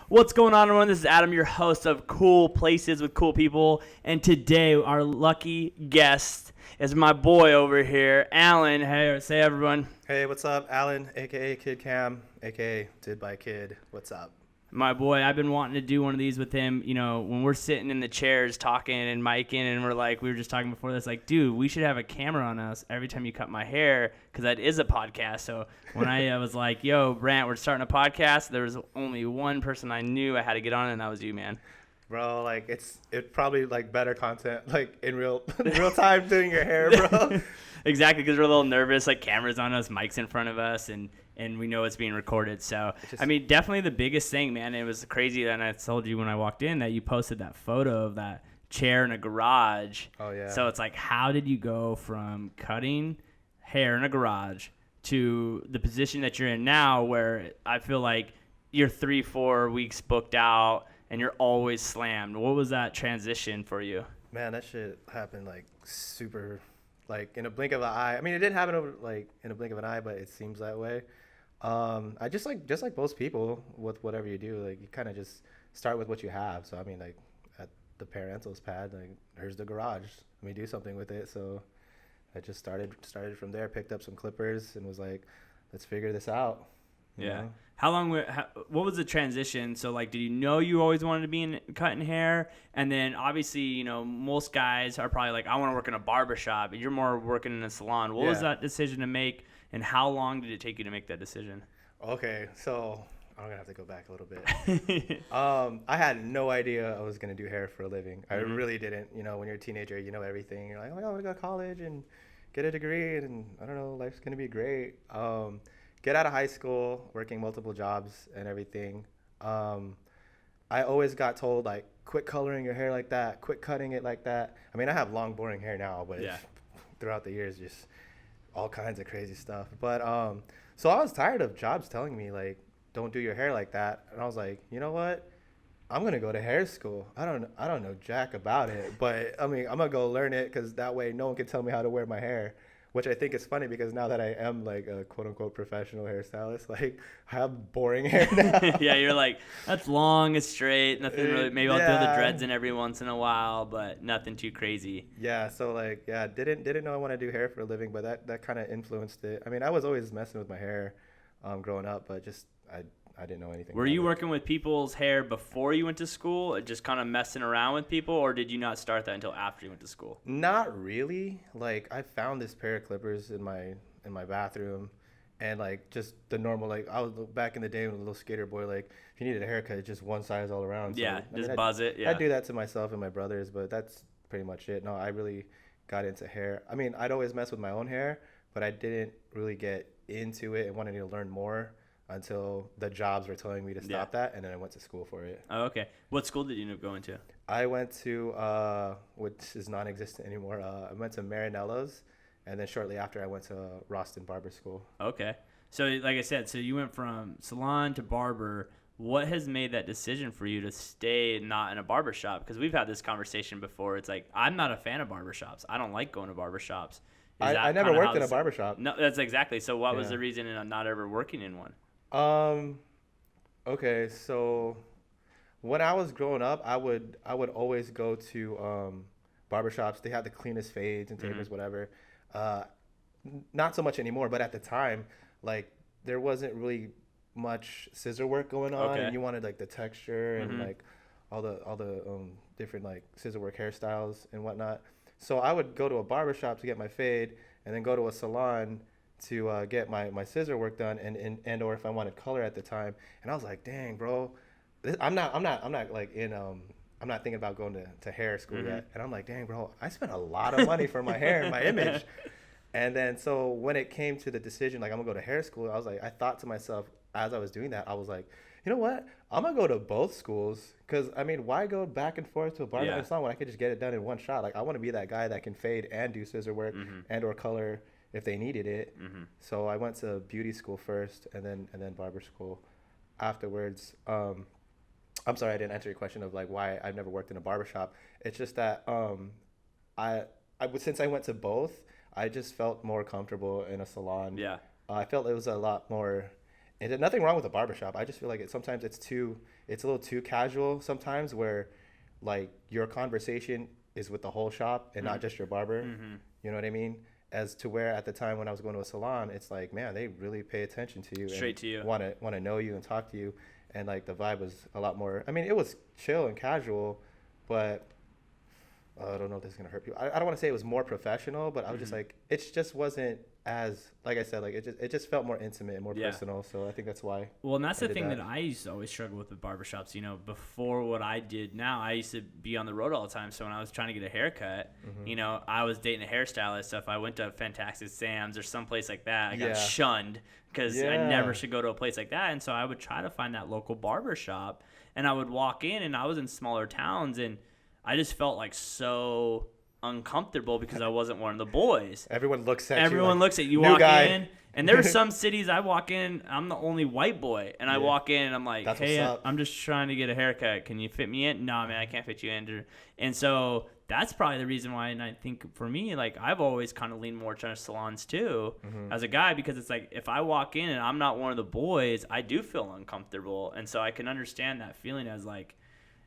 What's going on, everyone? This is Adam, your host of Cool Places with Cool People. And today, our lucky guest is my boy over here, Alan. Hey, say everyone. Hey, what's up? Alan, a.k.a. KidCam, a.k.a. Did by Kid. What's up? My boy, I've been wanting to do one of these with him, when we're sitting in the chairs talking and micing, and we were just talking before this, like, dude, we should have a camera on us every time you cut my hair, because that is a podcast. So when I was like, yo, Brant, we're starting a podcast, there was only one person I knew I had to get on, and that was you, man. Bro, like, it's probably, like, better content, like, in real time doing your hair, bro. Exactly, because we're a little nervous, like, cameras on us, mics in front of us, and we know it's being recorded. So, definitely the biggest thing, man. It was crazy, and I told you when I walked in that you posted that photo of that chair in a garage. Oh, yeah. So it's like, how did you go from cutting hair in a garage to the position that you're in now, where I feel like you're 3-4 weeks booked out and you're always slammed? What was that transition for you? Man, that shit happened, like, super, like, in a blink of an eye. I mean, it didn't happen over, like, in a blink of an eye, but it seems that way. I just like most people with whatever you do, like, you kind of just start with what you have. So I mean, like, at the parentals pad, like, here's the garage, let me do something with it. So I just started from there, picked up some clippers and was like, let's figure this out. Yeah. Know? What was the transition? So, like, did you know you always wanted to be in cutting hair? And then, obviously, most guys are probably like, I want to work in a barbershop. And you're more working in a salon. What was that decision to make, and how long did it take you to make that decision? Okay, so I'm going to have to go back a little bit. I had no idea I was going to do hair for a living. I really didn't. When you're a teenager, you know everything. You're like, oh, I want to go to college and get a degree, and I don't know, life's going to be great. Get out of high school, working multiple jobs and everything. I always got told, like, quit coloring your hair like that, quit cutting it like that. I mean, I have long, boring hair now, but throughout the years, just all kinds of crazy stuff. But so I was tired of jobs telling me, like, don't do your hair like that. And I was like, you know what? I'm going to go to hair school. I don't know jack about it, but I mean, I'm going to go learn it, because that way no one can tell me how to wear my hair. Which I think is funny, because now that I am, like, a quote-unquote professional hairstylist, like, I have boring hair now. Yeah, you're like, that's long, it's straight, nothing really. Maybe I'll do the dreads in every once in a while, but nothing too crazy. Yeah, so, like, didn't know I want to do hair for a living, but that kind of influenced it. I mean, I was always messing with my hair growing up, but just I didn't know anything. Were you working with people's hair before you went to school, just kind of messing around with people, or did you not start that until after you went to school? Not really. Like, I found this pair of clippers in my bathroom, and, like, just the normal, like, I was back in the day when a little skater boy, like, if you needed a haircut, just one size all around. Yeah, so, just buzz it. Yeah, I do that to myself and my brothers, but that's pretty much it. No, I really got into hair. I mean, I'd always mess with my own hair, but I didn't really get into it and wanted to learn more until the jobs were telling me to stop that, and then I went to school for it. Oh, okay. What school did you end up going to? I went to, which is non-existent anymore, I went to Marinello's, and then shortly after I went to Roston Barber School. Okay. So, like I said, so you went from salon to barber. What has made that decision for you to stay not in a barbershop? Because we've had this conversation before. It's like, I'm not a fan of barbershops. I don't like going to barbershops. I never worked in a barbershop. No, that's exactly. So what was the reason in not ever working in one? Okay, so when I was growing up, I would always go to barbershops. They had the cleanest fades and tapers, whatever. Not so much anymore, but at the time, like, there wasn't really much scissor work going on, and you wanted, like, the texture and like all the different, like, scissor work hairstyles and whatnot. So I would go to a barbershop to get my fade, and then go to a salon to get my scissor work done, and or if I wanted color at the time. And I was like, dang, bro, I'm not like in I'm not thinking about going to hair school yet. And I'm like, dang, bro, I spent a lot of money for my hair and my image. And then so when it came to the decision, like, I'm gonna go to hair school, I was like, I thought to myself as I was doing that, I was like, you know what? I'm gonna go to both schools, because I mean, why go back and forth to a barber salon when I could just get it done in one shot? Like, I want to be that guy that can fade and do scissor work and or color if they needed it. So I went to beauty school first, and then barber school afterwards. I'm sorry, I didn't answer your question of, like, why I've never worked in a barbershop. It's just that I since I went to both, I just felt more comfortable in a salon. Yeah. I felt it was a lot more And there's nothing wrong with a barbershop. I just feel like sometimes it's a little too casual sometimes, where like your conversation is with the whole shop and not just your barber. You know what I mean? As to where at the time when I was going to a salon, it's like, man, they really pay attention to you. Straight to you. Want to know you and talk to you. And like the vibe was a lot more, I mean, it was chill and casual, but I don't know if this is going to hurt people. I don't want to say it was more professional, but I was just like, it just wasn't as, like I said, like it just felt more intimate and more personal. So I think that's why. Well, and that's the thing that I used to always struggle with barbershops. You know, before what I did now, I used to be on the road all the time. So when I was trying to get a haircut, you know, I was dating a hairstylist. So if I went to Fantastic Sam's or someplace like that, I got shunned because I never should go to a place like that. And so I would try to find that local barbershop, and I would walk in, and I was in smaller towns, and I just felt like so uncomfortable because I wasn't one of the boys. Everyone looks at you. Everyone looks at you. Walk in, and there are some cities I walk in, I'm the only white boy, and I walk in and I'm like, hey, I'm just trying to get a haircut. Can you fit me in? No, man, I can't fit you in. And so that's probably the reason why. And I think for me, like, I've always kind of leaned more to salons too as a guy, because it's like if I walk in and I'm not one of the boys, I do feel uncomfortable. And so I can understand that feeling as like,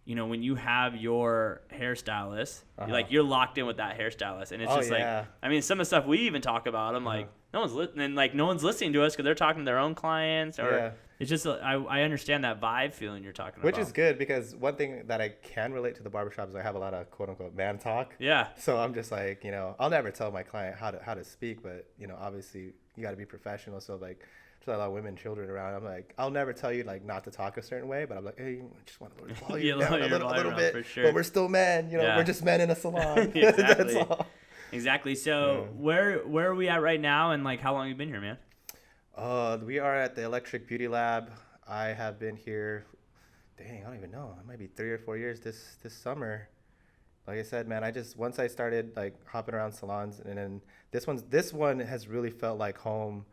you know, when you have your hairstylist, you're locked in with that hairstylist, and it's just like, I mean, some of the stuff we even talk about, I'm like, no one's listening to us because they're talking to their own clients, or it's just I understand that vibe feeling you're talking about, which is good, because one thing that I can relate to the barbershop is I have a lot of quote unquote man talk. Yeah. So I'm just like, you know, I'll never tell my client how to speak, but you know, obviously you got to be professional. So like, there's a lot of women and children around. I'm like, I'll never tell you like not to talk a certain way, but I'm like, hey, I just want to lower the volume down a little bit, for sure. But we're still men, you know, we're just men in a salon. Exactly. That's all. Exactly. So where are we at right now, and like how long have you been here, man? We are at the Electric Beauty Lab. I have been here, I don't even know. It might be 3 or 4 years this summer. Like I said, man, once I started like hopping around salons, and then this one has really felt like home.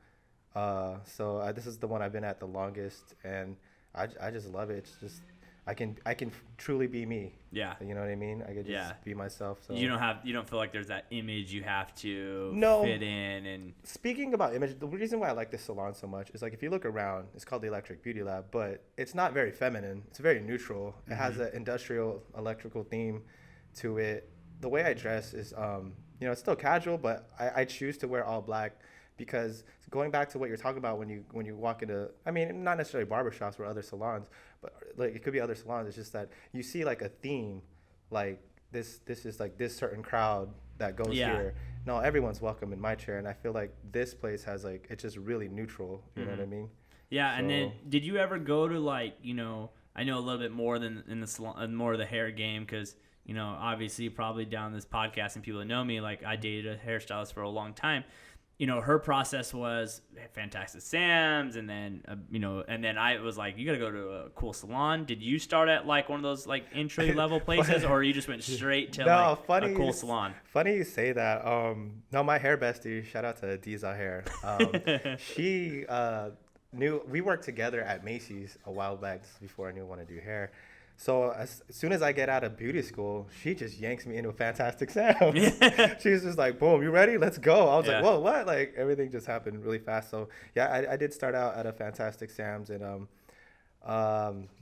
So this is the one I've been at the longest, and I just love it. It's just I can truly be me. Yeah. You know what I mean? I could just be myself. So you don't feel like there's that image you have to fit in. And speaking about image, the reason why I like this salon so much is like, if you look around, it's called the Electric Beauty Lab, but it's not very feminine. It's very neutral. It has an industrial electrical theme to it. The way I dress is you know, it's still casual, but I choose to wear all black, because going back to what you're talking about when you walk into, I mean, not necessarily barbershops or other salons, but like it could be other salons. It's just that you see like a theme, like this is like this certain crowd that goes here. No, everyone's welcome in my chair, and I feel like this place has like, it's just really neutral. You know what I mean? Yeah. So, and then did you ever go to like, you know, I know a little bit more than in the salon, more of the hair game, because you know, obviously probably down this podcast and people that know me, like I dated a hairstylist for a long time. You know, her process was Fantastic Sam's, and then, you know, and then I was like, you got to go to a cool salon. Did you start at like one of those like entry level places, or you just went straight to a cool salon? Funny you say that. No, my hair bestie, shout out to Diza Hair. She knew, we worked together at Macy's a while back. This is before I knew I wanted to do hair. So as soon as I get out of beauty school, she just yanks me into a Fantastic Sam's. She was just like, boom, you ready? Let's go. I was like, whoa, what? Like, everything just happened really fast. So, yeah, I did start out at a Fantastic Sam's, and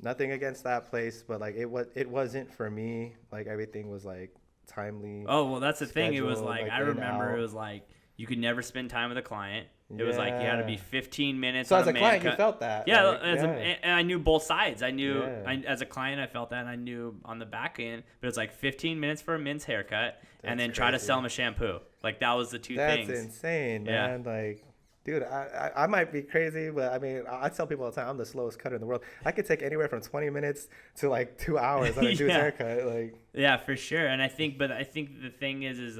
nothing against that place, but, like, it wasn't for me. Like, everything was, like, timely. Oh, well, that's the thing. It was, like I remember it was, like, you could never spend time with a client. It was like you had to be 15 minutes. So as a client, you felt that. Yeah, and I knew both sides. I knew as a client, I felt that, and I knew on the back end. But it's like 15 minutes for a men's haircut, and then try to sell them a shampoo. Like that was the two things. That's insane, man. Like, dude, I might be crazy, but I mean, I tell people all the time, I'm the slowest cutter in the world. I could take anywhere from 20 minutes to like 2 hours on a dude's haircut. Like, yeah, for sure. And I think the thing is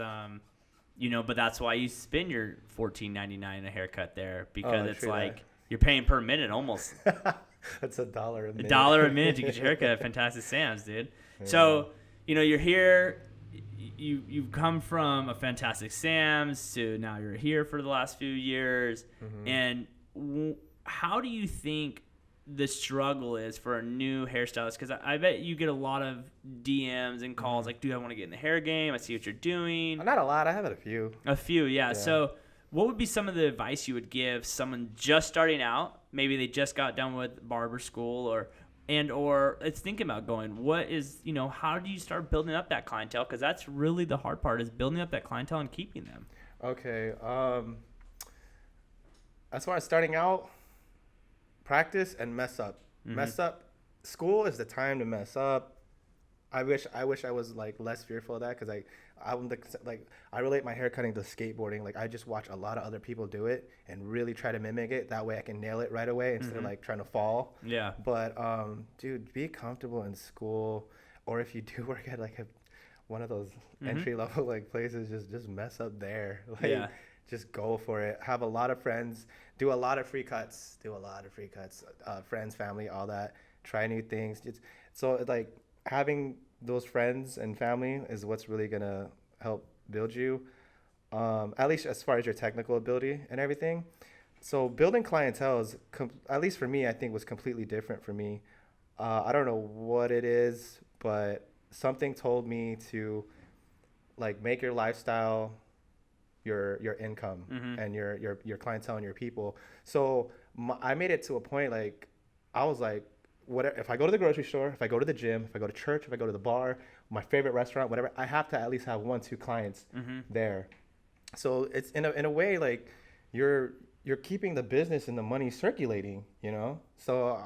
you know, but that's why you spend your $14.99 a haircut there, because it's like you're paying per minute almost. That's $1 a minute. $1 a minute to get your haircut at Fantastic Sam's, dude. Yeah. So, you know, you're here. You've come from a Fantastic Sam's to now you're here for the last few years. And how do you think the struggle is for a new hairstylist? Because I bet you get a lot of DMs and calls like, dude, I want to get in the hair game. I see what you're doing. Not a lot. I have a few. A few, yeah. So what would be some of the advice you would give someone just starting out maybe they just got done with barber school or it's thinking about going, what is, how do you start building up that clientele? Because that's really the hard part, is building up that clientele and keeping them. Okay. As far as starting out, practice and mess up. Mess up. School is the time to mess up. I wish I was like less fearful of that, because I relate my hair cutting to skateboarding. Like, I just watch a lot of other people do it and really try to mimic it. That way I can nail it right away instead of like trying to fall. Yeah. But dude, be comfortable in school, or if you do work at like one of those entry level like places, just mess up there. Like, just go for it. Have a lot of friends. Do a lot of free cuts. Friends, family, all that. Try new things. So like, having those friends and family is what's really gonna help build you, at least as far as your technical ability and everything. So building clientele is, at least for me, I think was completely different for me. I don't know what it is, but something told me to like make your lifestyle your income and your clientele and your people. So I made it to a point, like, I was like, whatever, if I go to the grocery store, if I go to the gym, if I go to church, if I go to the bar, my favorite restaurant, whatever, I have to at least have 1-2 clients there. So it's in a way, like, you're keeping the business and the money circulating, So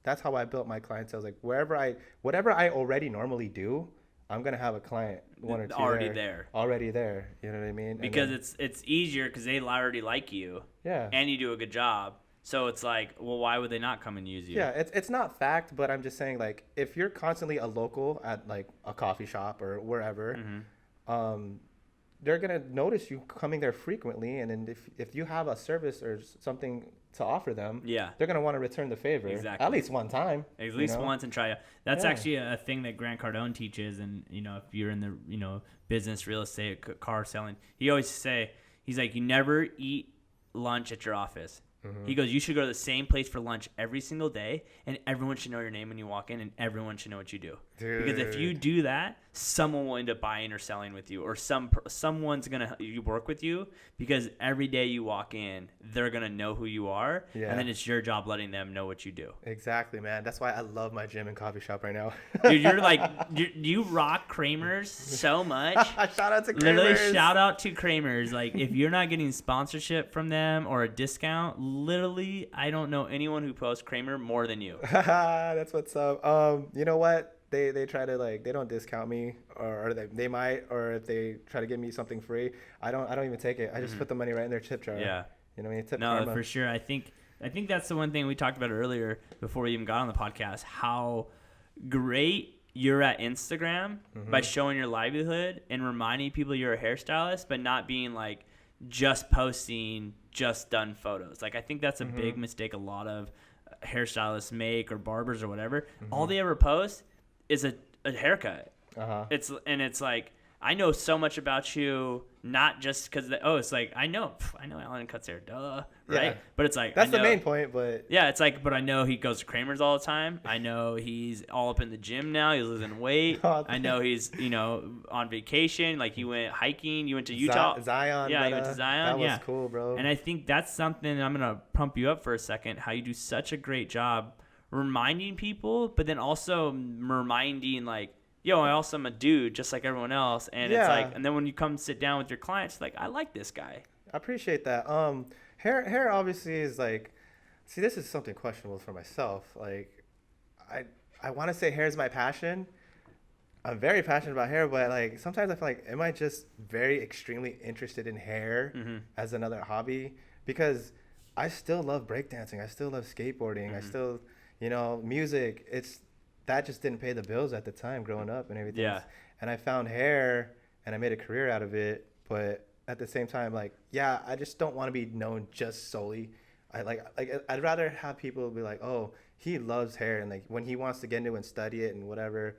that's how I built my clientele. Like, whatever I already normally do, I'm gonna have a client, 1 or 2 already there. You know what I mean? Because it's easier because they already like you. Yeah. And you do a good job. So it's like, well, why would they not come and use you? Yeah, it's not fact, but I'm just saying, like, if you're constantly a local at like a coffee shop or wherever, they're gonna notice you coming there frequently, and then if you have a service or something to offer them, they're gonna want to return the favor. Exactly. At least one time. At least once and try it. That's actually a thing that Grant Cardone teaches, and if you're in the business, real estate, car selling, he always he's like, you never eat lunch at your office. He goes, you should go to the same place for lunch every single day, and everyone should know your name when you walk in, and everyone should know what you do. Dude. Because if you do that, someone will end up buying or selling with you, or someone's gonna work with you, because every day you walk in, they're gonna know who you are, and then it's your job letting them know what you do. Exactly, man. That's why I love my gym and coffee shop right now. Dude, you're like, you rock Kramer's so much. Shout out to Kramer's. Literally, shout out to Kramer's. Like, if you're not getting sponsorship from them or a discount, literally, I don't know anyone who posts Kramer more than you. That's what's up. You know what? They try to, like, they don't discount me, or they might, or if they try to give me something free, I don't even take it. I just put the money right in their tip jar. Yeah. You know what I mean? Tip no, karma. for sure. I think that's the one thing we talked about earlier before we even got on the podcast, how great you're at Instagram by showing your livelihood and reminding people you're a hairstylist, but not being like just posting just done photos. Like, I think that's a big mistake a lot of hairstylists make, or barbers or whatever. All they ever post is a haircut. It's like, I know so much about you, not just because it's like, I know Alan cuts hair, duh, right? Yeah. But it's like, that's the main point. But yeah, it's like, but I know he goes to Kramer's all the time. I know he's all up in the gym now. He's losing weight. I know he's on vacation. Like, he went hiking. You went to Utah. Zion. Yeah, you went to Zion. That was cool, bro. And I think that's something, I'm gonna pump you up for a second. How you do such a great job reminding people, but then also reminding, like, yo, I also am a dude just like everyone else. And it's like, and then when you come sit down with your clients, like, I like this guy. I appreciate that. Hair obviously is like, see, this is something questionable for myself. Like, I want to say hair is my passion. I'm very passionate about hair, but like, sometimes I feel like, am I just very extremely interested in hair as another hobby? Because I still love breakdancing. I still love skateboarding. I still, music. That just didn't pay the bills at the time growing up and everything. Yeah. And I found hair and I made a career out of it. But at the same time, like, I just don't want to be known just solely. I'd rather have people be like, oh, he loves hair. And like, when he wants to get into it and study it and whatever,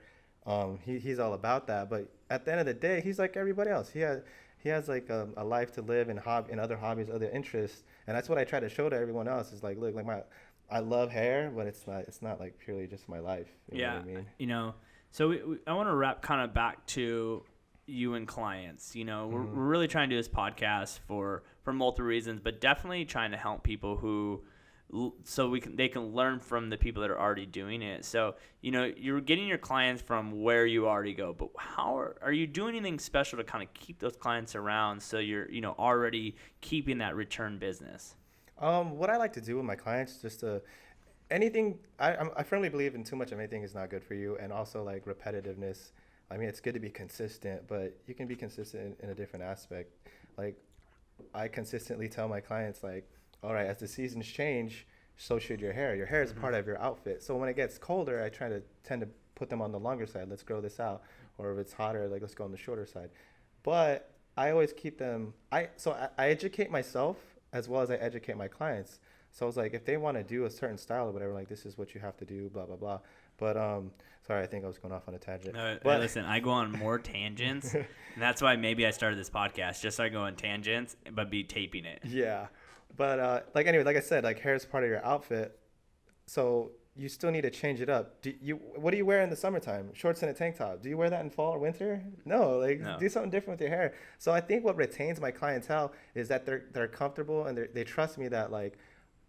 he's all about that. But at the end of the day, he's like everybody else. He has like a life to live and other hobbies, other interests. And that's what I try to show to everyone else, is like, look, like I love hair, but it's not like purely just my life. You know what I mean? So I want to wrap kind of back to you and clients. We're really trying to do this podcast for multiple reasons, but definitely trying to help people who so they can learn from the people that are already doing it. So, you're getting your clients from where you already go, but how are you doing anything special to kind of keep those clients around so you're, already keeping that return business? What I like to do with my clients, anything, I firmly believe in too much of anything is not good for you. And also like repetitiveness. I mean, it's good to be consistent, but you can be consistent in a different aspect. Like I consistently tell my clients like, all right, as the seasons change, so should your hair. Your hair is part of your outfit. So when it gets colder, I tend to put them on the longer side. Let's grow this out. Or if it's hotter, like let's go on the shorter side. But I always keep them, I educate myself as well as I educate my clients. So it's like, if they want to do a certain style or whatever, like this is what you have to do, blah, blah, blah. But sorry, I think I was going off on a tangent. No, but hey, listen, I go on more tangents, and that's why maybe I started this podcast, just so I go on tangents, but be taping it. Yeah. But anyway, like I said, like hair is part of your outfit. So you still need to change it up. What do you wear in the summertime? Shorts and a tank top. Do you wear that in fall or winter? No, do something different with your hair. So I think what retains my clientele is that they're comfortable and they trust me that like,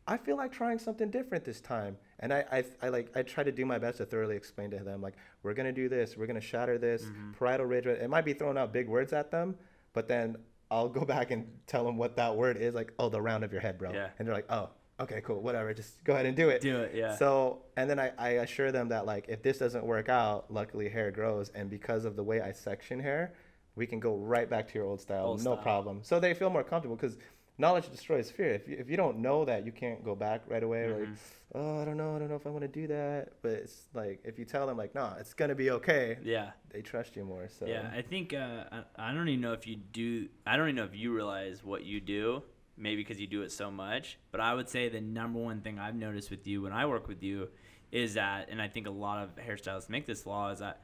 I feel like trying something different this time. And I try to do my best to thoroughly explain to them, like, we're going to do this. We're going to shatter this. Parietal ridge. It might be throwing out big words at them, but then I'll go back and tell them what that word is, like, oh, the round of your head, bro. Yeah. And they're like, oh, okay, cool, whatever. Just go ahead and do it. Do it, yeah. So, and then I assure them that, like, if this doesn't work out, luckily hair grows. And because of the way I section hair, we can go right back to your old style. No problem. So they feel more comfortable because knowledge destroys fear. If you don't know that, you can't go back right away. Like, oh, I don't know if I want to do that. But it's like, if you tell them like, nah, it's gonna be okay. Yeah. They trust you more. So yeah, I think I don't even know if you do. I don't even know if you realize what you do. Maybe because you do it so much. But I would say the number one thing I've noticed with you when I work with you is that, and I think a lot of hairstylists make this law, is that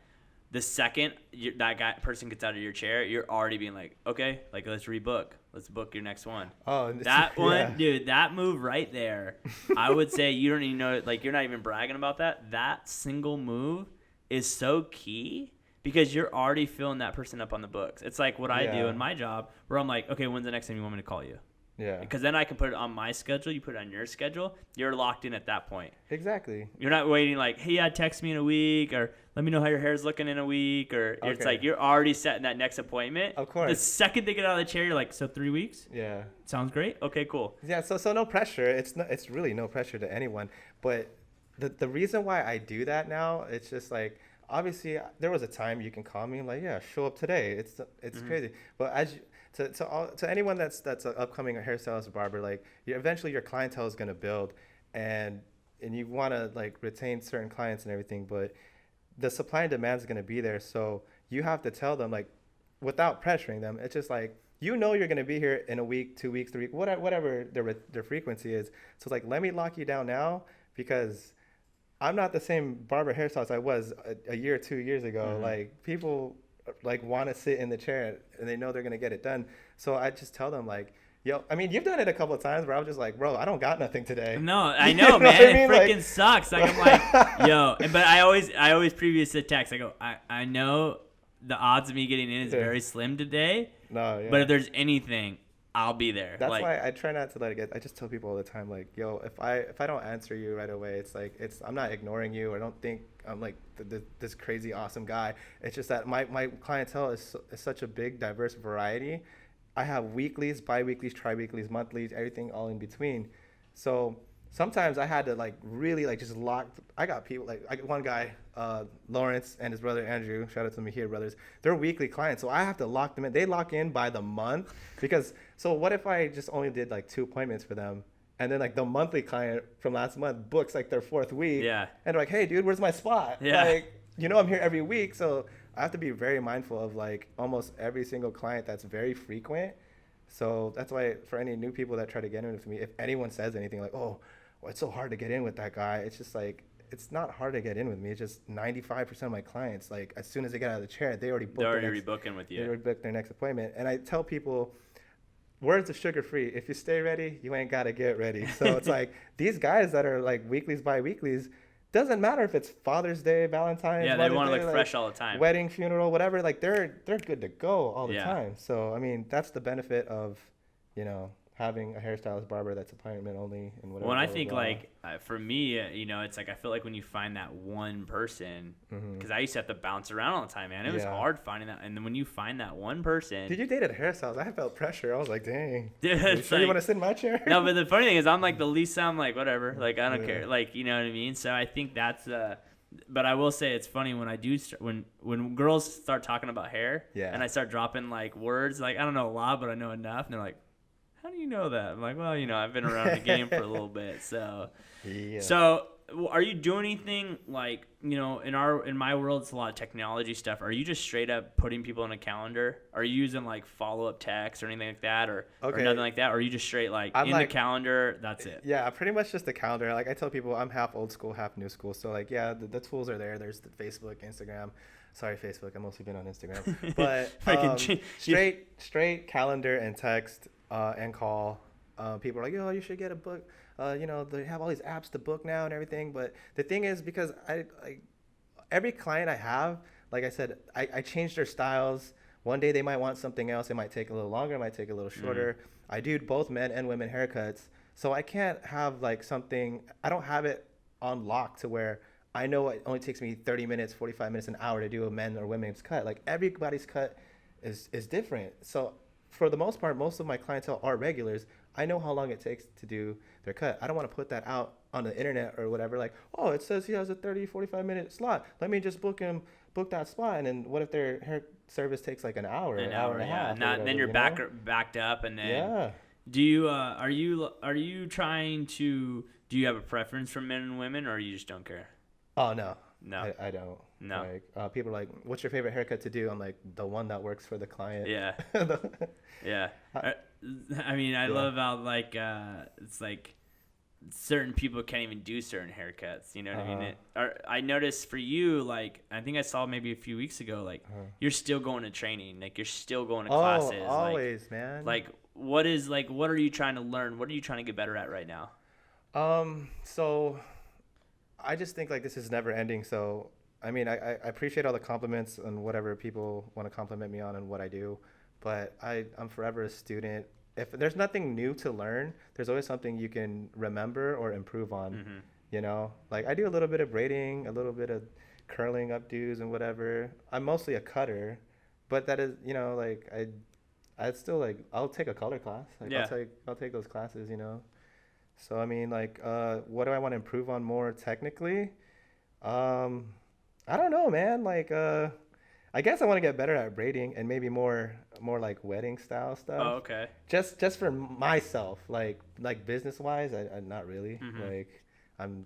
the second person gets out of your chair, you're already being like, okay, like let's rebook. Let's book your next one. Oh, that one, dude, that move right there, I would say you don't even know, like you're not even bragging about that. That single move is so key because you're already filling that person up on the books. It's like what I do in my job where I'm like, okay, when's the next time you want me to call you? Yeah. Because then I can put it on my schedule. You put it on your schedule. You're locked in at that point. Exactly. You're not waiting like, hey, yeah, text me in a week or let me know how your hair's looking in a week. Or it's like you're already setting that next appointment. Of course. The second they get out of the chair, you're like, so 3 weeks? Yeah. Sounds great. Okay, cool. Yeah. So no pressure. It's really no pressure to anyone. But the reason why I do that now, it's just like, obviously there was a time you can call me and like, yeah, show up today. It's crazy. But to anyone that's an upcoming hairstylist barber, like eventually your clientele is gonna build, and you want to like retain certain clients and everything, but the supply and demand is gonna be there. So you have to tell them like, without pressuring them. It's just like, you're gonna be here in a week, 2 weeks, 3 weeks, whatever their frequency is. So it's like, let me lock you down now because I'm not the same barber hairstylist I was a year or 2 years ago. Like people like want to sit in the chair and they know they're going to get it done. So I just tell them like, yo, I mean, you've done it a couple of times where I was just like, bro, I don't got nothing today. No, I know, man. It freaking sucks. Like, I'm like, yo, but I always previous to text, I go, I know the odds of me getting in is very slim today. No, yeah. But if there's anything, I'll be there. That's why I try not to let it get. I just tell people all the time, like, yo, if I don't answer you right away, it's like I'm not ignoring you. I don't think I'm like this crazy awesome guy. It's just that my clientele is such a big, diverse variety. I have weeklies, bi-weeklies, tri-weeklies, monthlies, everything all in between. So sometimes I had to like really like just lock. I got people like one guy, Lawrence and his brother Andrew. Shout out to me here, brothers. They're weekly clients, so I have to lock them in. They lock in by the month because. So what if I just only did like 2 appointments for them, and then like the monthly client from last month books like their 4th week, and they're like, hey dude, where's my spot? Like, I'm here every week, so I have to be very mindful of like almost every single client that's very frequent. So that's why for any new people that try to get in with me, if anyone says anything like, oh, well, it's so hard to get in with that guy, it's just like, it's not hard to get in with me. It's just 95% of my clients, like as soon as they get out of the chair, they already booked. They're already rebooking with you. They already booked their next appointment, and I tell people, words are sugar free. If you stay ready, you ain't gotta get ready. So it's like these guys that are like weeklies, bi-weeklies, doesn't matter if it's Father's Day, Valentine's. Yeah, they want to look like, fresh all the time. Wedding, funeral, whatever. Like they're good to go all the time. So I mean, that's the benefit of, having a hairstylist barber that's appointment only and whatever. Well, and I blah, think blah, blah. like for me, it's like I feel like when you find that one person, because I used to have to bounce around all the time, man. It was hard finding that, and then when you find that one person, Dude, you dated a hairstylist. I felt pressure. I was like, dang. dude, You sure you want to sit in my chair? No, but the funny thing is, I'm like the least. I'm like whatever, like I don't care, like you know what I mean. So I think that's But I will say it's funny when I do when girls start talking about hair, and I start dropping like words, like I don't know a lot, but I know enough, and they're like, how do you know that? I'm like, well, I've been around the game for a little bit, so. Yeah. So, are you doing anything like in my world it's a lot of technology stuff? Are you just straight up putting people in a calendar? Are you using like follow up text or anything like that, or nothing like that? Or are you just straight like the calendar? That's it. Yeah, pretty much just the calendar. Like I tell people, I'm half old school, half new school. So like, yeah, the tools are there. There's the Facebook, Instagram. Sorry, Facebook. I've mostly been on Instagram, but straight calendar and text. And call. People are like, you should get a book. They have all these apps to book now and everything. But the thing is, because every client I have, like I said, I change their styles. One day they might want something else. It might take a little longer. It might take a little shorter. I do both men and women haircuts. So I can't have like something, I don't have it on lock to where I know it only takes me 30 minutes, 45 minutes, an hour to do a men or women's cut. Like everybody's cut is different. So for the most part, most of my clientele are regulars. I know how long it takes to do their cut. I don't want to put that out on the internet or whatever. Like, oh, it says he has a 30, 45-minute slot. Let me just book that spot. And then what if their hair service takes like an hour and a half? And then you're backed up. And then do you are you trying to, do you have a preference for men and women, or you just don't care? Oh no. No, I don't. No. Like, people are like, what's your favorite haircut to do? I'm like, the one that works for the client. Yeah. Yeah. I mean, I love how like it's like certain people can't even do certain haircuts. You know what I mean? I noticed for you, like I think I saw maybe a few weeks ago, like you're still going to training, like you're still going to classes. Oh, always, man. Like what are you trying to learn? What are you trying to get better at right now? So I just think like this is never ending. So, I mean, I appreciate all the compliments and whatever people want to compliment me on and what I do, but I'm forever a student. If there's nothing new to learn, there's always something you can remember or improve on, like I do a little bit of braiding, a little bit of curling updos and whatever. I'm mostly a cutter, but that is, like I'd still like, I'll take a color class. Like I'll take those classes, So, I mean, like, what do I want to improve on more technically? I don't know, man. Like, I guess I want to get better at braiding and maybe more like wedding style stuff. Oh, okay. Just for myself, like business wise, I not really. Like, I'm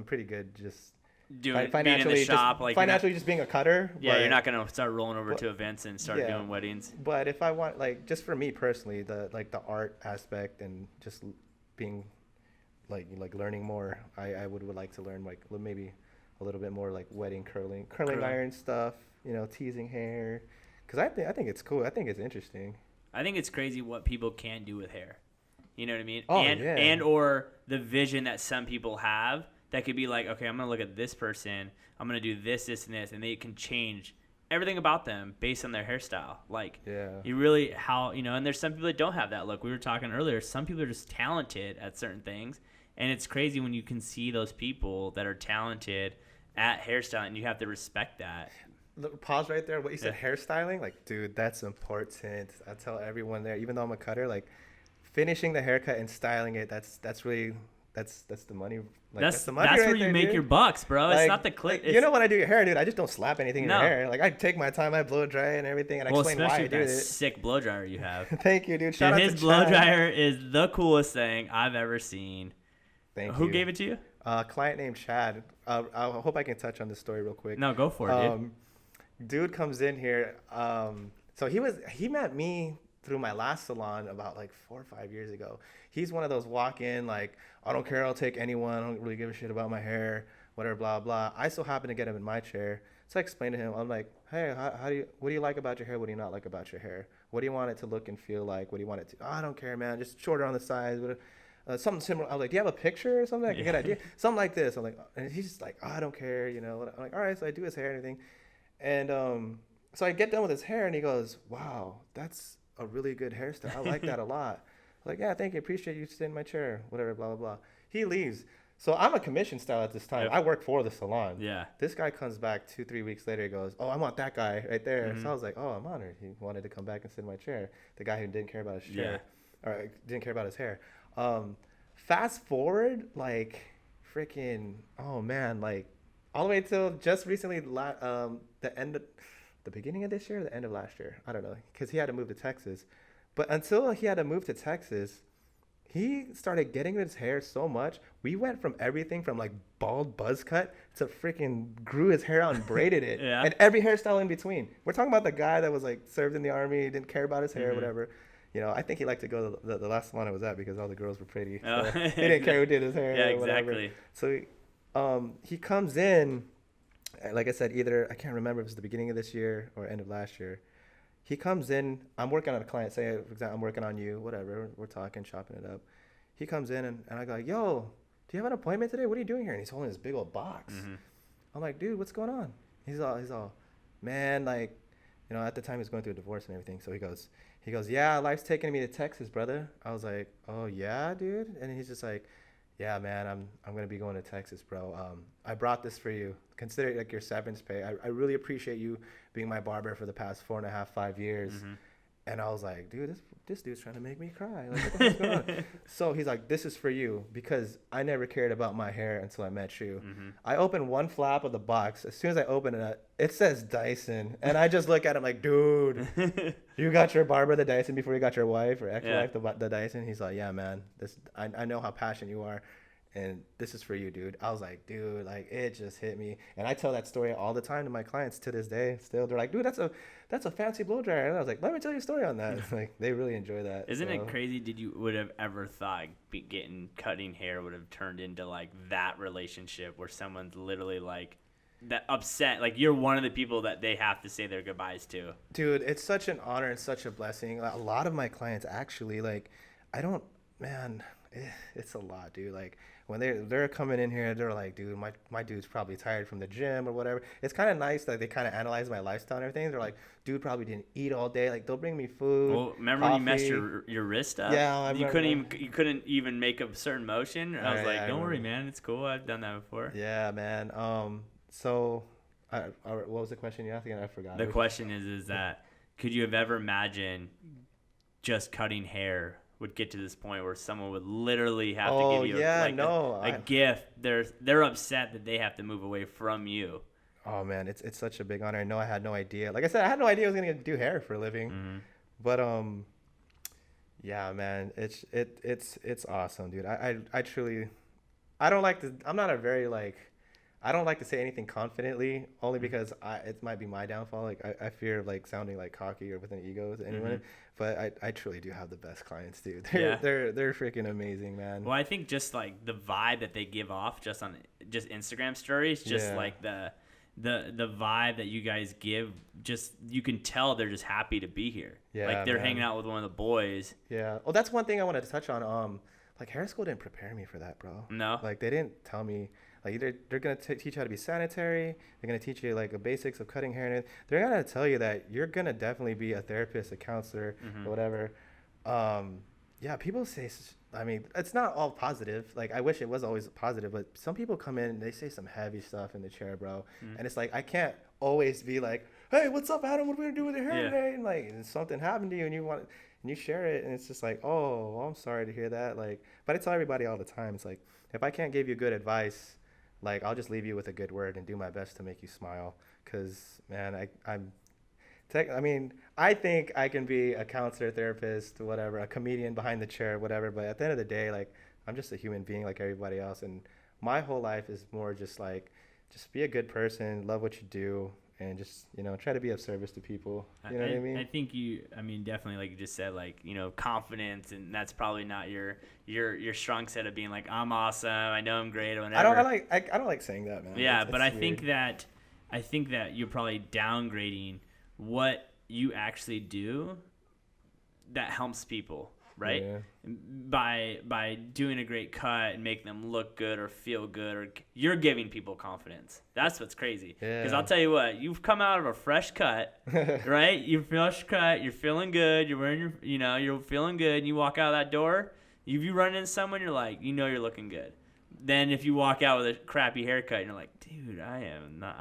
pretty good just being in the shop, like financially just being a cutter. Yeah, you're not gonna start rolling over to events and start doing weddings. But if I want, like, just for me personally, the art aspect and just being like learning more, I would like to learn like maybe a little bit more like wedding curling iron stuff, teasing hair, because I think it's cool. I think it's interesting. I think it's crazy what people can do with hair. You know what I mean? Oh, and or the vision that some people have that could be like, okay, I'm gonna look at this person, I'm gonna do this, and they can change everything about them based on their hairstyle. Like, you really, and there's some people that don't have that look. We were talking earlier, some people are just talented at certain things, and it's crazy when you can see those people that are talented at hairstyling, and you have to respect that. Pause right there. What you said, hairstyling, like, dude, that's important. I tell everyone there, even though I'm a cutter, like, finishing the haircut and styling it, that's really, that's the money. Like, that's the money. That's right where you there, make dude. your bucks, bro. Like, it's not the clip. Like, when I do your hair, dude, I just don't slap anything in your hair. Like, I take my time, I blow dry and everything, and I explain why I do it. Sick blow dryer you have. Thank you, dude. Shout out to his blow dryer is the coolest thing I've ever seen. Thank you. Who gave it to you? Client named Chad. I hope I can touch on this story real quick. No, go for it, dude. Dude comes in here. So he met me through my last salon about like 4 or 5 years ago. He's one of those walk in, like, I don't care, I'll take anyone, I don't really give a shit about my hair, whatever, blah blah. I so happen to get him in my chair, so I explained to him, I'm like, hey, what do you like about your hair, what do you not like about your hair, what do you want it to look and feel like, what do you want it to, I don't care, man, just shorter on the sides, something similar. I was like, do you have a picture or something? I can get an idea. Something like this. I'm like, and he's just like, oh, I don't care, I'm like, all right, so I do his hair and everything, and so I get done with his hair, and he goes, wow, that's a really good hairstyle. I like that a lot. Like, yeah, thank you, appreciate you sitting in my chair, whatever, blah blah blah. He leaves. So I'm a commission style at this time. Yep. I work for the salon. Yeah. This guy comes back 2-3 weeks later. He goes, "Oh, I want that guy right there." Mhm. So I was like, "Oh, I'm honored." He wanted to come back and sit in my chair. The guy who didn't care about his chair, or didn't care about his hair. Fast forward, like, freaking, oh man, like, all the way till just recently, the beginning of this year, or the end of last year, I don't know, because he had to move to Texas. But until he had to move to Texas, he started getting his hair so much. We went from everything from like bald buzz cut to freaking grew his hair out and braided it. Yeah. And every hairstyle in between. We're talking about the guy that was like served in the army, didn't care about his hair, Mhm. whatever. You know, I think he liked to go to the last salon I was at because all the girls were pretty. Oh. So he didn't care who did his hair. Yeah, or whatever. exactly. So he comes in, like I said, either, I can't remember if it was the beginning of this year or end of last year. He comes in, I'm working on a client, say, for example, I'm working on you, whatever, we're talking, chopping it up. He comes in and I go, like, "Yo, do you have an appointment today? What are you doing here?" And he's holding this big old box. Mhm. I'm like, "Dude, what's going on?" He's all, "Man, like, you know, at the time he was going through a divorce and everything." So he goes, "Yeah, life's taking me to Texas, brother." I was like, "Oh yeah, dude?" And he's just like, "Yeah, man, I'm gonna be going to Texas, bro. I brought this for you. Consider it like your severance pay. I really appreciate you being my barber for the past 4.5, 5 years." Mhm. And I was like, "Dude, this dude's trying to make me cry. Like, what the hell's going on?" So he's like, "This is for you because I never cared about my hair until I met you." Mhm. I opened one flap of the box. As soon as I open it, it says Dyson, and I just look at him like, "Dude, you got your barber the Dyson before you got your wife or ex-wife the Dyson?" He's like, "Yeah, man. I know how passionate you are, and this is for you, dude." I was like, "Dude, like, it just hit me." And I tell that story all the time to my clients to this day. Still, they're like, "Dude, that's a fancy blow dryer." And I was like, "Let me tell you a story on that." Like, they really enjoy that. Isn't so. it crazy? Would have ever thought cutting hair would have turned into like that relationship where someone's literally like that upset, like you're one of the people that they have to say their goodbyes to? Dude, it's such an honor and such a blessing. A lot of my clients actually, like, it's a lot, dude. Like, when they're coming in here, they're like, "Dude, my dude's probably tired from the gym or whatever." It's kind of nice that they kind of analyze my lifestyle and everything. They're like, "Dude probably didn't eat all day." Like, they'll bring me food. Well, remember when you messed coffee. your wrist up? Yeah, I you remember. couldn't even make a certain motion. I was Yeah, like, I "Don't worry, remember. man. It's cool. I've done that before." Yeah, man. So, what was the question you asked again? I forgot. The question is that could you have ever imagined just cutting hair would get to this point where someone would literally have to give you a gift? They're upset that they have to move away from you. Oh man, it's such a big honor. I know I had no idea. Like I said, I had no idea I was gonna do hair for a living. Mm-hmm. But yeah, man, it's awesome, dude. I truly, I don't like to. I'm not a very like. I don't like to say anything confidently, only because it might be my downfall. Like I fear like sounding like cocky or with an ego to anyone. Mm-hmm. But I truly do have the best clients, dude. Yeah. They're freaking amazing, man. Well, I think just like the vibe that they give off just on just Instagram stories, just Yeah. like the vibe that you guys give, just you can tell they're just happy to be here. Yeah, like they're man. hanging out with one of the boys. Yeah. Well, that's one thing I wanted to touch on. Like hair school didn't prepare me for that, bro. No. Like they didn't tell me. Like they're gonna teach you how to be sanitary. They're gonna teach you like the basics of cutting hair, and they're gonna tell you that you're gonna definitely be a therapist, a counselor, Mm-hmm. or whatever. Yeah, people say. I mean, it's not all positive. Like I wish it was always positive, but some people come in and they say some heavy stuff in the chair, bro. Mm-hmm. And it's like I can't always be like, "Hey, what's up, Adam? What are we gonna do with your hair Yeah. today?" And like something happened to you, and you share it, and it's just like, "Oh, well, I'm sorry to hear that." Like, but I tell everybody all the time, it's like if I can't give you good advice, like I'll just leave you with a good word and do my best to make you smile. Cause man, I mean, I think I can be a counselor, therapist, whatever, a comedian behind the chair, whatever. But at the end of the day, like I'm just a human being like everybody else, and my whole life is more just like, just be a good person, love what you do, and just try to be of service to people. You know what I mean? I think definitely, like you just said, like confidence, and that's probably not your strong set of being like, I'm awesome, I know I'm great, or whatever. I don't like saying that, man. Yeah, it's but I weird. think that you're probably downgrading what you actually do that helps people. right? Yeah. By doing a great cut and make them look good or feel good, or you're giving people confidence. That's what's crazy. Because I'll tell you what, you've come out of a fresh cut, right? You're fresh cut, you're feeling good, you're wearing your, you're feeling good, and you walk out of that door. If you run into someone, you're like, you're looking good. Then if you walk out with a crappy haircut, and you're like, dude, I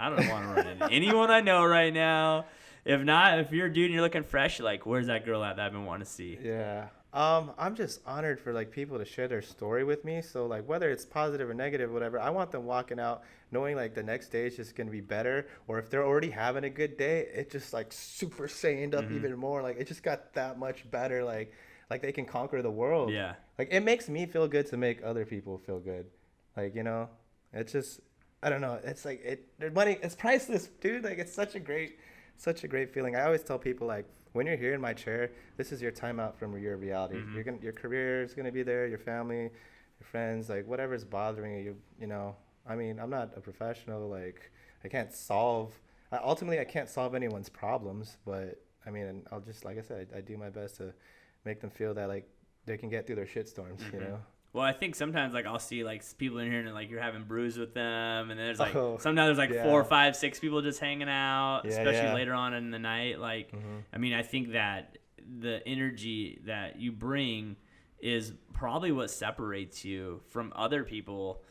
don't want to run into anyone I know right now. If not, if you're a dude and you're looking fresh, you're like, where's that girl at that I've been wanting to see? Yeah. I'm just honored for like people to share their story with me. So like whether it's positive or negative, whatever, I want them walking out knowing like the next day is just gonna be better. Or if they're already having a good day, it just like super saiyaned up even more. Like it just got that much better. Like they can conquer the world. Yeah. Like it makes me feel good to make other people feel good. Like, it's just, I don't know. It's like money, it's priceless, dude. Like it's such a great feeling. I always tell people like, when you're here in my chair, this is your time out from your reality. Your career is gonna be there, your family, your friends, like whatever's bothering you. I mean, I'm not a professional. Like, I can't solve anyone's problems. But I mean, I'll just, like I said, I do my best to make them feel that like they can get through their shitstorms. Well, I think sometimes like I'll see like people in here and like you're having brews with them, and then there's like sometimes there's like 4, 5, 6 people just hanging out, especially later on in the night. Like, I mean, I think that the energy that you bring is probably what separates you from other people,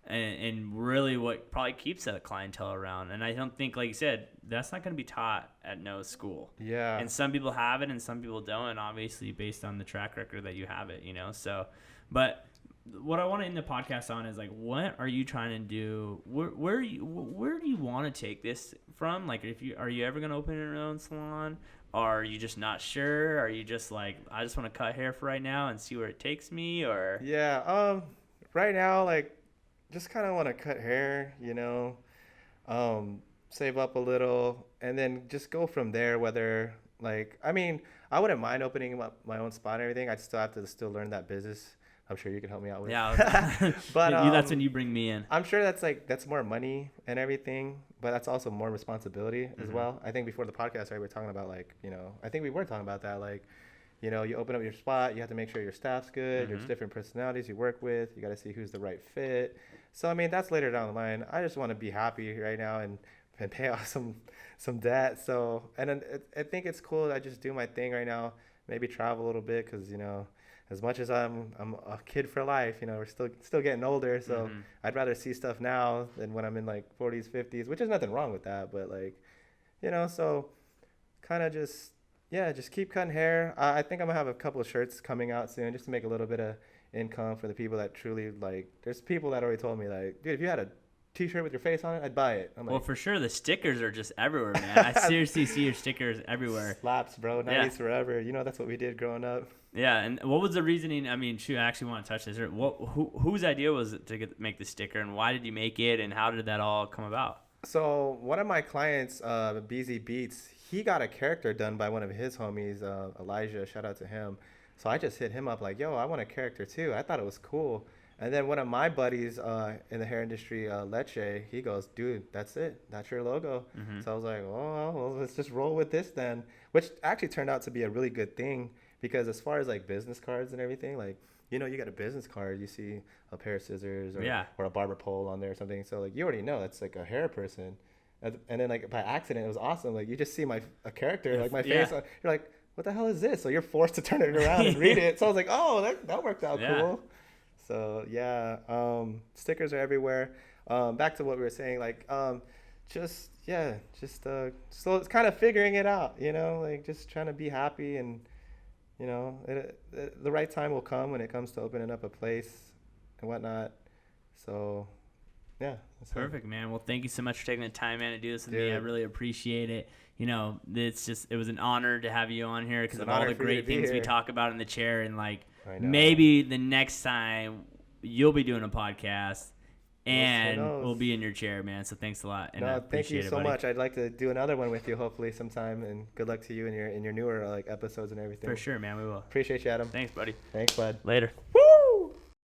and really what probably keeps that clientele around. And I don't think, like you said, that's not going to be taught at no school. Yeah. And some people have it and some people don't, obviously based on the track record that you have it, so. But what I want to end the podcast on is like, what are you trying to do? Where do you want to take this from? Like, are you ever going to open your own salon? Are you just not sure? Are you just like, I just want to cut hair for right now and see where it takes me? Or right now, like, just kind of want to cut hair, save up a little, and then just go from there. Whether like, I mean, I wouldn't mind opening up my own spot and everything. I'd still have to learn that business. I'm sure you can help me out with. Yeah, but that's when you bring me in. I'm sure that's more money and everything, but that's also more responsibility as well. I think before the podcast, right, we were talking about like, I think we were talking about that, like, you open up your spot, you have to make sure your staff's good. There's different personalities you work with. You got to see who's the right fit. So I mean, that's later down the line. I just want to be happy right now and pay off some debt. So, and then I think it's cool that I just do my thing right now. Maybe travel a little bit because as much as I'm a kid for life, we're still getting older. So I'd rather see stuff now than when I'm in like 40s, 50s, which is nothing wrong with that. But like, so kind of just keep cutting hair. I think I'm gonna have a couple of shirts coming out soon just to make a little bit of income for the people that truly like. There's people that already told me like, dude, if you had a T-shirt with your face on it, I'd buy it. I'm like, well, for sure, the stickers are just everywhere, man. I seriously see your stickers everywhere. Slaps, bro. 90s forever. That's what we did growing up. Yeah, and what was the reasoning? I mean, shoot, I actually want to touch this. Whose idea was it to make the sticker, and why did you make it, and how did that all come about? So one of my clients, BZ Beats, he got a character done by one of his homies, Elijah. Shout out to him. So I just hit him up like, yo, I want a character too. I thought it was cool. And then one of my buddies in the hair industry, Leche, he goes, dude, that's it. That's your logo. So I was like, oh, well, let's just roll with this then, which actually turned out to be a really good thing because as far as like business cards and everything, like, you get a business card, you see a pair of scissors or a barber pole on there or something. So like, you already know that's like a hair person. And then like by accident, it was awesome. Like you just see a character, like my face. You're like, what the hell is this? So you're forced to turn it around and read it. So I was like, oh, that worked out cool. So stickers are everywhere. Back to what we were saying, like, just so it's kind of figuring it out, like just trying to be happy and, the right time will come when it comes to opening up a place and whatnot. So, yeah. Perfect, man. Well, thank you so much for taking the time, man, to do this with me. I really appreciate it. It was an honor to have you on here because of all the great things we talk about in the chair, and like maybe the next time you'll be doing a podcast and we'll be in your chair, man. So thanks a lot. And thank you so much. I'd like to do another one with you hopefully sometime, and good luck to you in your newer like episodes and everything. For sure, man. We will. Appreciate you, Adam. Thanks, buddy. Thanks, bud. Later.